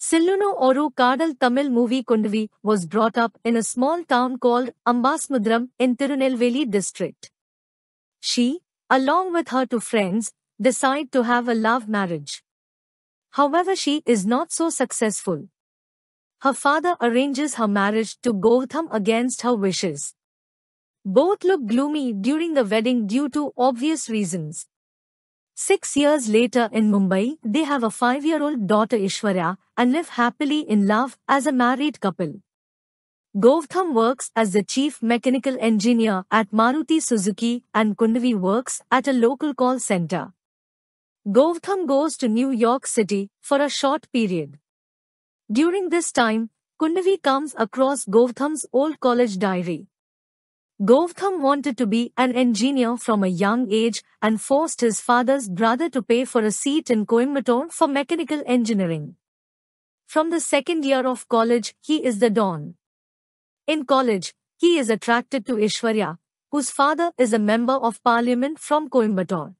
Sillunu Oru Kadal Tamil movie Kundavi was brought up in a small town called Ambasmudram in Tirunelveli district. She, along with her two friends, decide to have a love marriage. However, she is not so successful. Her father arranges her marriage to Gautam against her wishes. Both look gloomy during the wedding due to obvious reasons. 6 years later in Mumbai, they have a 5-year-old daughter Ishwarya and live happily in love as a married couple. Gautam works as the chief mechanical engineer at Maruti Suzuki and Kundavi works at a local call center. Gautam goes to New York City for a short period. During this time, Kundavi comes across Gautam's old college diary. Gautam wanted to be an engineer from a young age and forced his father's brother to pay for a seat in Coimbatore for mechanical engineering. From the second year of college, he is the don. In college, he is attracted to Ishwarya, whose father is a member of parliament from Coimbatore.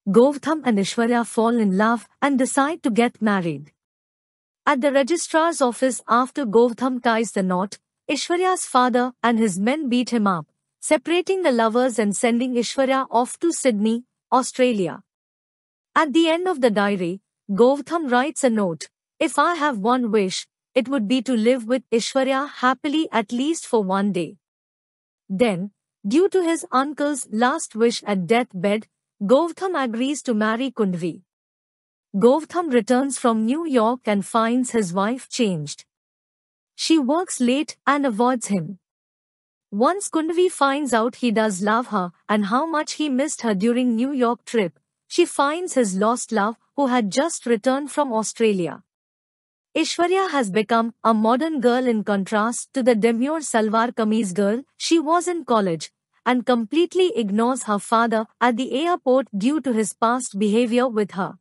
Gautam and Ishwarya fall in love and decide to get married. At the registrar's office after Gautam ties the knot, Ishwarya's father and his men beat him up, separating the lovers and sending Ishwarya off to Sydney, Australia. At the end of the diary, Gautam writes a note, "If I have one wish, it would be to live with Ishwarya happily at least for one day." Then, due to his uncle's last wish at deathbed, Gautam agrees to marry Kundavi. Gautam returns from New York and finds his wife changed. She works late and avoids him. Once Kundavi finds out he does love her and how much he missed her during New York trip, she finds his lost love who had just returned from Australia. Ishwarya has become a modern girl in contrast to the demure salwar kameez girl she was in college, and completely ignores her father at the airport due to his past behavior with her.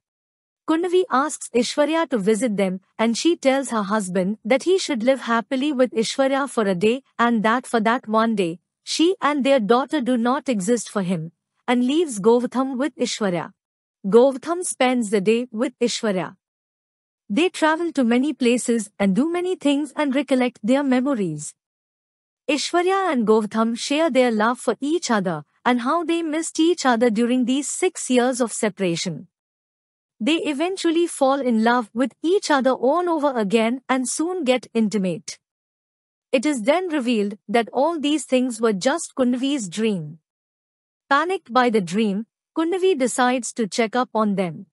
Kundavi asks Ishwarya to visit them and she tells her husband that he should live happily with Ishwarya for a day and that for that one day, she and their daughter do not exist for him, and leaves Gautam with Ishwarya. Gautam spends the day with Ishwarya. They travel to many places and do many things and recollect their memories. Ishwarya and Gautam share their love for each other and how they missed each other during these 6 years of separation. They eventually fall in love with each other all over again and soon get intimate. It is then revealed that all these things were just Kundavi's dream. Panicked by the dream, Kundavi decides to check up on them.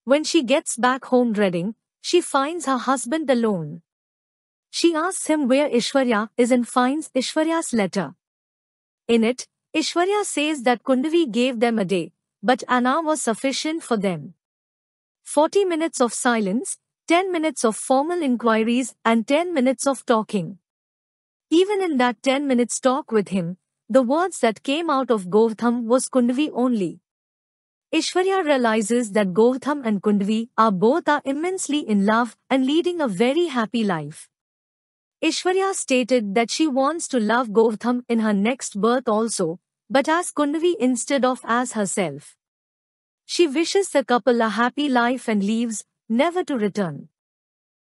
When she gets back home dreading, she finds her husband alone. She asks him where Ishwarya is and finds Ishwarya's letter. In it, Ishwarya says that Kundavi gave them a day, but an hour was sufficient for them. 40 minutes of silence, 10 minutes of formal inquiries and 10 minutes of talking. Even in that 10 minutes talk with him, the words that came out of Gautam was Kundavi only. Ishwarya realizes that Gautam and Kundavi are immensely in love and leading a very happy life. Ishwarya stated that she wants to love Gautam in her next birth also, but as Kundavi instead of as herself. She wishes the couple a happy life and leaves, never to return.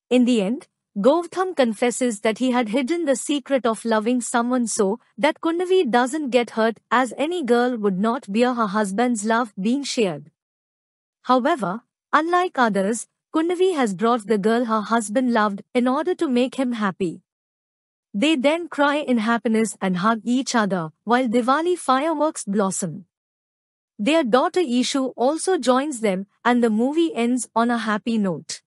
In the end, Gautam confesses that he had hidden the secret of loving someone so that Kundavi doesn't get hurt, as any girl would not bear her husband's love being shared. However, unlike others, Kundavi has brought the girl her husband loved in order to make him happy. They then cry in happiness and hug each other while Diwali fireworks blossom. Their daughter Ishu also joins them and the movie ends on a happy note.